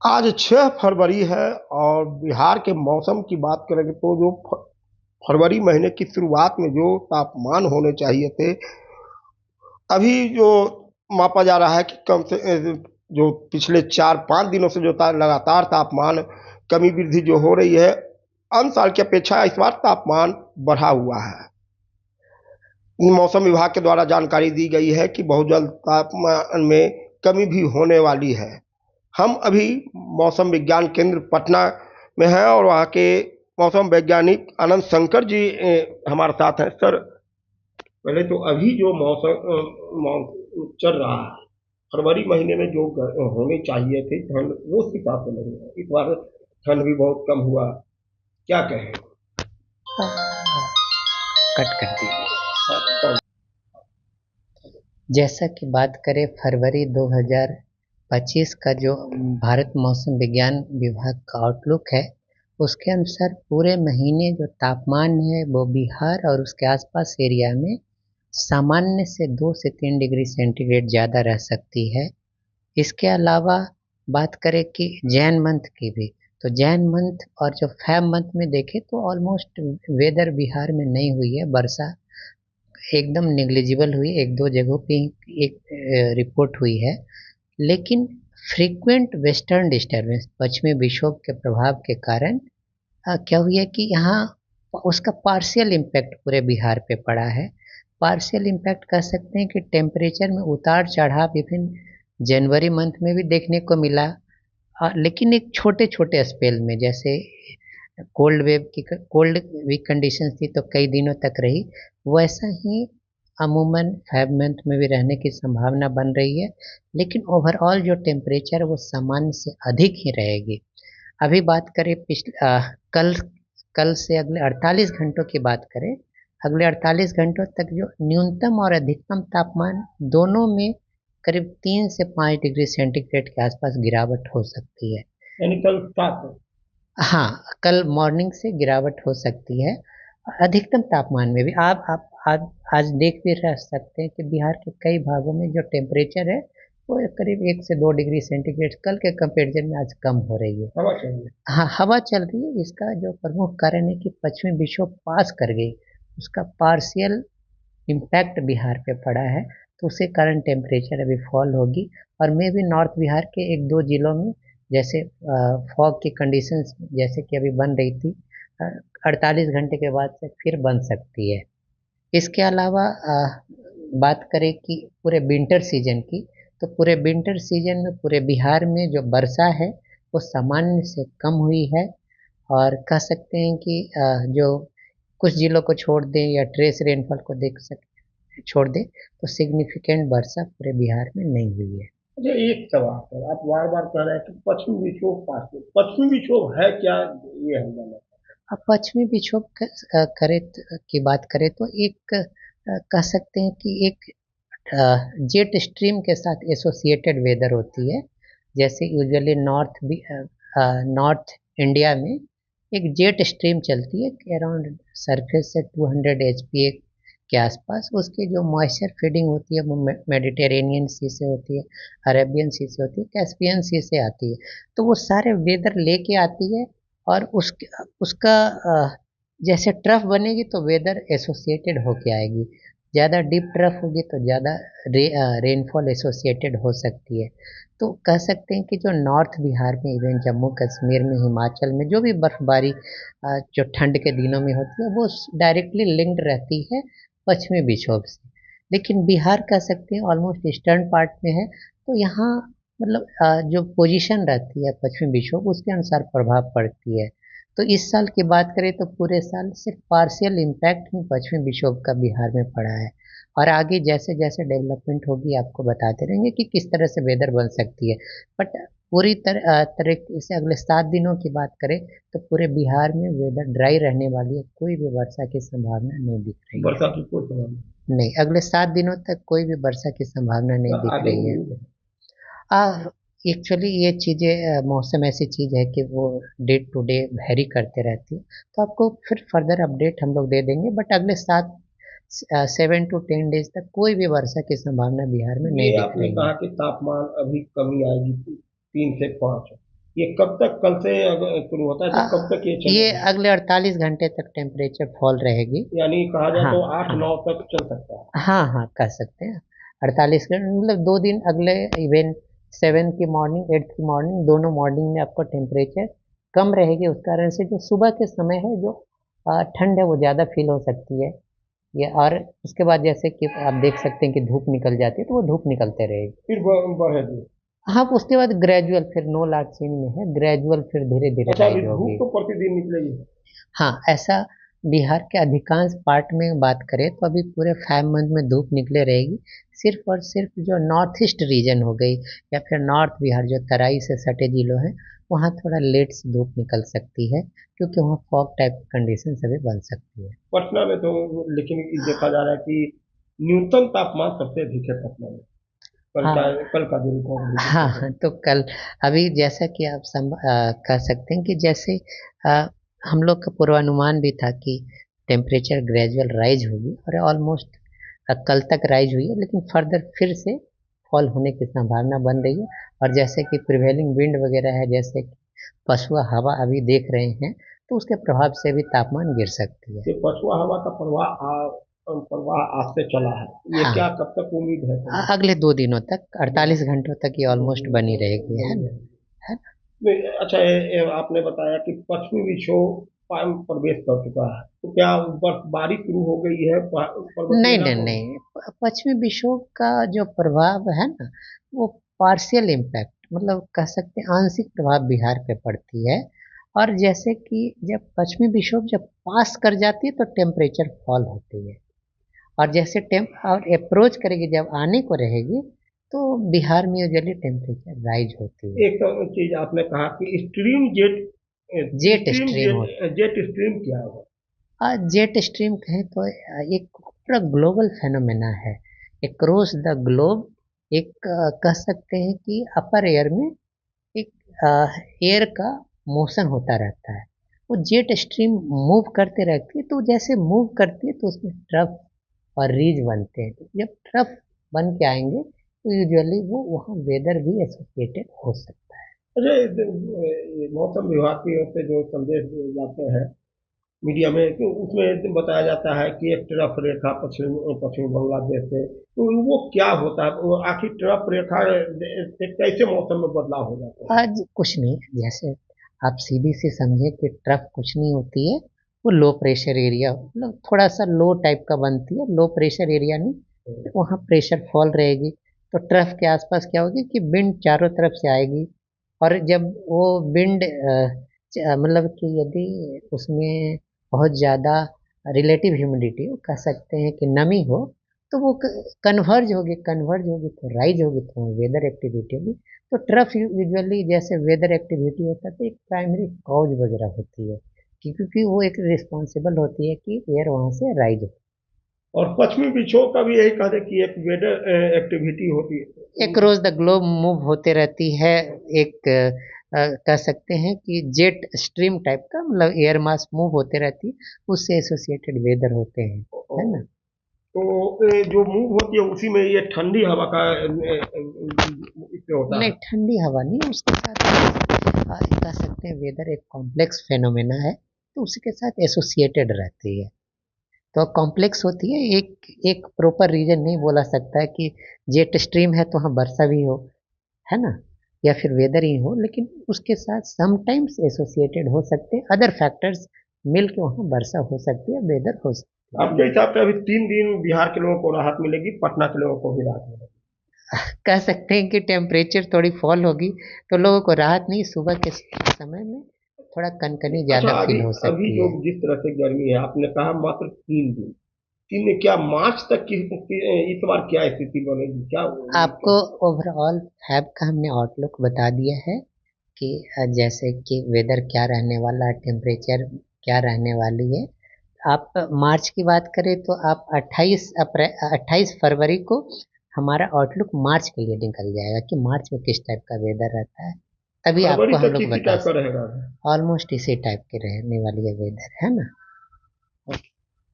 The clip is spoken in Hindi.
आज 6 फरवरी है और बिहार के मौसम की बात करें तो जो फरवरी महीने की शुरुआत में जो तापमान होने चाहिए थे, अभी जो मापा जा रहा है कि कम से जो पिछले 4-5 दिनों से जो लगातार तापमान कमी वृद्धि जो हो रही है, अन्य साल की अपेक्षा इस बार तापमान बढ़ा हुआ है। मौसम विभाग के द्वारा जानकारी दी गई है कि बहुत जल्द तापमान में कमी भी होने वाली है। हम अभी मौसम विज्ञान केंद्र पटना में हैं और वहाँ के मौसम वैज्ञानिक आनंद शंकर जी हमारे साथ हैं। सर, पहले तो अभी जो मौसम चल रहा है, फरवरी महीने में जो होनी चाहिए थी ठंड, वो उस हिसाब से नहीं है। इस बार ठंड भी बहुत कम हुआ, क्या कहें? कट कर दीजिए। जैसा कि बात करें फरवरी 2025 का जो भारत मौसम विज्ञान विभाग का आउटलुक है, उसके अनुसार पूरे महीने जो तापमान है वो बिहार और उसके आसपास एरिया में सामान्य से 2 से 3 डिग्री सेंटीग्रेड ज़्यादा रह सकती है। इसके अलावा बात करें कि जैन मंथ की भी, तो जैन मंथ और जो फेब मंथ में देखें तो ऑलमोस्ट वेदर बिहार में नहीं हुई है, वर्षा एकदम नेग्लिजिबल हुई, एक दो जगहों पे एक रिपोर्ट हुई है। लेकिन फ्रीक्वेंट वेस्टर्न डिस्टर्बेंस, पश्चिमी विक्षोभ के प्रभाव के कारण क्या हुई है कि यहाँ उसका पार्शियल इम्पैक्ट पूरे बिहार पे पड़ा है। पार्शियल इम्पैक्ट कह सकते हैं कि टेम्परेचर में उतार चढ़ाव इवन जनवरी मंथ में भी देखने को मिला, लेकिन एक छोटे छोटे स्पेल में, जैसे कोल्ड वीक कंडीशन थी तो कई दिनों तक रही, वैसा ही अमूमन फेब मंथ में भी रहने की संभावना बन रही है। लेकिन ओवरऑल जो टेम्परेचर वो सामान्य से अधिक ही रहेगी। अभी बात करें कल कल से अगले 48 घंटों की बात करें, अगले 48 घंटों तक जो न्यूनतम और अधिकतम तापमान दोनों में करीब 3 से 5 डिग्री सेंटीग्रेड के आसपास गिरावट हो सकती है। यानी कल 7 है। हाँ, कल मॉर्निंग से गिरावट हो सकती है। अधिकतम तापमान में भी आप आज देख भी रह सकते हैं कि बिहार के कई भागों में जो टेम्परेचर है वो करीब 1 से 2 डिग्री सेंटीग्रेड कल के कंपेरिजन में आज कम हो रही है। हवा चल रही है। हाँ, हवा चल रही है। इसका जो प्रमुख कारण है कि पश्चिमी विक्षोभ पास कर गई, उसका पार्शियल इम्पैक्ट बिहार पे पड़ा है, तो उसके कारण टेम्परेचर अभी फॉल होगी। और मे भी नॉर्थ बिहार के एक दो जिलों में जैसे फॉग की कंडीशंस जैसे कि अभी बन रही थी, 48 घंटे के बाद से फिर बन सकती है। इसके अलावा बात करें कि पूरे विंटर सीजन की, तो पूरे विंटर सीजन में पूरे बिहार में जो वर्षा है वो सामान्य से कम हुई है। और कह सकते हैं कि जो कुछ जिलों को छोड़ दें या ट्रेस रेनफॉल को देख सकते छोड़ दें तो सिग्निफिकेंट वर्षा पूरे बिहार में नहीं हुई है। अच्छा, एक सवाल है, आप बार बार कह रहे हैं कि पश्चिमी विक्षोभ पास में, पश्चिमी विक्षोभ है क्या, ये हम जाना? अब पश्चिमी विक्षोभ की बात करें तो एक कह सकते हैं कि एक जेट स्ट्रीम के साथ एसोसिएटेड वेदर होती है। जैसे यूजुअली नॉर्थ इंडिया में एक जेट स्ट्रीम चलती है अराउंड सरफेस से 200 एचपीए के आसपास। उसकी जो मॉइस्चर फीडिंग होती है वो मेडिटेरेनियन सी से होती है, अरेबियन सी से होती है, कैस्पियन सी से आती है। तो वो सारे वेदर लेके आती है और उसका जैसे ट्रफ बनेगी तो वेदर एसोसिएटेड होके आएगी। ज़्यादा डीप ट्रफ होगी तो ज़्यादा रेनफॉल एसोसिएटेड हो सकती है। तो कह सकते हैं कि जो नॉर्थ बिहार में, इवन जम्मू कश्मीर में, हिमाचल में जो भी बर्फबारी जो ठंड के दिनों में होती है वो डायरेक्टली लिंक्ड रहती है पश्चिमी विक्षोभ से। लेकिन बिहार कह सकते हैं ऑलमोस्ट ईस्टर्न पार्ट में है, तो यहाँ मतलब जो पोजीशन रहती है पश्चिमी विक्षोभ उसके अनुसार प्रभाव पड़ती है। तो इस साल की बात करें तो पूरे साल सिर्फ पार्शियल इम्पैक्ट ही पश्चिमी विक्षोभ का बिहार में पड़ा है। और आगे जैसे जैसे डेवलपमेंट होगी आपको बताते रहेंगे कि किस तरह से वेदर बन सकती है। बट पूरी तरह से अगले 7 दिनों की बात करें तो पूरे बिहार में वेदर ड्राई रहने वाली है, कोई भी वर्षा की संभावना नहीं दिख रही है। वर्षा की कोई संभावना नहीं, अगले 7 दिनों तक कोई भी वर्षा की संभावना नहीं दिख आगे रही है। नहीं है। एक्चुअली ये चीज़ें मौसम ऐसी चीज़ है कि वो डे टू डे वेरी करते रहती है, तो आपको फिर फर्दर अपडेट हम लोग दे देंगे। बट अगले 7 to 10 डेज तक कोई भी वर्षा की संभावना बिहार में नहीं ये दिख आपने रही कहा है। कि तापमान अभी कमी आएगी 3 से 5, ये कब तक, कल से अगर शुरू होता है तो कब तक ये ये चलेगा? अगले 48 घंटे तक टेम्परेचर फॉल रहेगी। यानी कहा जाए हाँ तो आठ हाँ नौ तक चल सकता है। हाँ हाँ, कह सकते हैं 48 घंटे, मतलब 2 दिन अगले। इवन 7 की मॉर्निंग, 8 की मॉर्निंग, दोनों मॉर्निंग में आपको टेम्परेचर कम रहेगी। उस कारण से जो सुबह के समय है, जो ठंड है वो ज़्यादा फील हो सकती है। ये और उसके बाद जैसे कि आप देख सकते हैं कि धूप निकल जाती है, तो वो धूप निकलते रहेगी। फिर बढ़ेगी। हाँ, उसके बाद ग्रेजुअल फिर नो लार्ज सीन में है, ग्रेजुअल फिर धीरे धीरे अच्छा, अभी राइज धूप होगी। तो प्रतिदिन निकलेगी। हाँ, ऐसा बिहार के अधिकांश पार्ट में बात करें तो अभी पूरे 5 मंथ में धूप निकले रहेगी। सिर्फ और सिर्फ जो नॉर्थ ईस्ट रीजन हो गई, या फिर नॉर्थ बिहार जो तराई से सटे जिलों हैं, वहाँ थोड़ा लेट से धूप निकल सकती है, क्योंकि वहाँ फॉग टाइप की कंडीशन अभी बन सकती है। पटना में तो लेकिन देखा जा रहा है कि न्यूनतम तापमान सबसे अधिक है पटना में। हाँ कल का जो रिकॉर्ड भी हाँ देखे थे। हाँ, तो कल अभी जैसा कि आप कह सकते हैं कि जैसे आ, हम लोग का पूर्वानुमान भी था कि टेम्परेचर ग्रेजुअल राइज होगी, और ऑलमोस्ट कल तक राइज हुई है, लेकिन फर्दर फिर से फॉल होने की संभावना बन रही है। और जैसे कि प्रिवेलिंग विंड वगैरह है, जैसे कि पछुआ हवा अभी देख रहे हैं, तो उसके प्रभाव से भी तापमान गिर सकती है। ये पछुआ हवा का प्रवाह आज से चला है। ये हाँ, क्या कब तक उम्मीद है चलने की? अगले 2 दिनों तक, 48 घंटों तक ये ऑलमोस्ट बनी रहेगी, है ना? है ना? नहीं, अच्छा, ये आपने बताया कि पश्चिमी विक्षोभ प्रवेश कर चुका है, तो क्या बर्फबारी शुरू हो गई है पर्वतीय नहीं नहीं इलाकों में? नहीं, पश्चिमी विक्षोभ का जो प्रभाव है ना, वो पार्शियल इम्पैक्ट, मतलब कह सकते हैं आंशिक प्रभाव बिहार पे पड़ती है। और जैसे कि जब पश्चिमी विक्षोभ जब पास कर जाती है तो टेम्परेचर फॉल होती है, और जैसे टेम्प और अप्रोच करेगी, जब आने को रहेगी, तो बिहार में यूजुअली टेम्परेचर राइज होती है। एक चीज आपने कहा कि stream jet, jet stream stream jet, होती जेट स्ट्रीम क्या है? है। जेट स्ट्रीम कहें तो एक पूरा ग्लोबल फेनोमेना है, अक्रॉस द ग्लोब। एक कह सकते हैं कि अपर एयर में एक एयर का मोशन होता रहता है। वो जेट स्ट्रीम मूव करते रहती है, तो जैसे मूव करती है तो उसमें ट्रफ और रीज बनते हैं। तो जब ट्रफ बन के आएंगे तो यूजुअली वो वहाँ वेदर भी एसोसिएटेड हो सकता है। अरे, ये मौसम विभाग की ओर से जो संदेश दिए जाते हैं मीडिया में, तो उसमें बताया जाता है कि एक ट्रफ रेखा पश्चिम पश्चिम बांग्लादेश से, तो वो क्या होता है? वो आखिर ट्रफ रेखा से कैसे मौसम में बदलाव हो जाता है? आज कुछ नहीं, जैसे आप सीधी सी समझे कि ट्रफ कुछ नहीं होती है। वो लो प्रेशर एरिया, मतलब थोड़ा सा लो टाइप का बनती है, लो प्रेशर एरिया नहीं, वहाँ प्रेशर फॉल रहेगी। तो ट्रफ के आसपास क्या होगी कि विंड चारों तरफ से आएगी। और जब वो विंड मतलब कि यदि उसमें बहुत ज़्यादा रिलेटिव ह्यूमिडिटी, वो कह सकते हैं कि नमी हो, तो वो कन्वर्ज होगी तो राइज होगी, तो वेदर एक्टिविटी होगी। तो ट्रफ यूजुअली जैसे वेदर एक्टिविटी होता है, तो एक प्राइमरी कॉज वगैरह होती है, क्योंकि वो एक रिस्पॉन्सिबल होती है कि एयर वहाँ से राइज हो। और पश्चिमी विक्षोभ का भी यही कहते हैं कि एक वेदर एक्टिविटी होती है। अक्रॉस द ग्लोब मूव होते रहती है। एक कह सकते हैं कि जेट स्ट्रीम टाइप का, मतलब एयर मास मूव होते रहती है, उससे एसोसिएटेड वेदर होते हैं, है ना? तो जो मूव होती है उसी में ये ठंडी हवा का इससे होता नहीं, है। ठंडी हवा नहीं, उसके साथ कह सकते हैं वेदर एक कॉम्प्लेक्स फेनोमेना है, तो उसके साथ एसोसिएटेड रहती है। तो कॉम्प्लेक्स होती है, एक एक प्रॉपर रीजन नहीं बोला सकता है कि जेट स्ट्रीम है तो वहाँ वर्षा भी हो, है ना, या फिर वेदर ही हो, लेकिन उसके साथ समटाइम्स एसोसिएटेड हो सकते हैं अदर फैक्टर्स, मिल के वहाँ वर्षा हो सकती है, वेदर हो सकती है। आपके हिसाब से अभी 3 दिन बिहार के लोगों को राहत मिलेगी, पटना के लोगों को भी राहत मिलेगी? कह सकते हैं कि टेम्परेचर थोड़ी फॉल होगी, तो लोगों को राहत नहीं, सुबह के समय में थोड़ा कनकनी अच्छा, ज़्यादा अभी फील हो अभी सकती जो है। जिस तरह से गर्मी है, आपने कहा मात्र 3 दिन, 3 दिन, क्या मार्च तक इस बार क्या स्थिति बनेगी, क्या उम्मीद आपको कर? ओवरऑल फैब का हमने आउटलुक बता दिया है कि जैसे कि वेदर क्या रहने वाला है, टेम्परेचर क्या रहने वाली है। आप मार्च की बात करें तो आप 28 फरवरी को हमारा आउटलुक मार्च के लिए निकल जाएगा कि मार्च में किस टाइप का वेदर रहता है, तभी फरवरी आपको हम तक लोग किसी बता टाइप का सकते। रहेगा? ऑलमोस्ट इसी टाइप की रहने वाली है वेदर, है ना?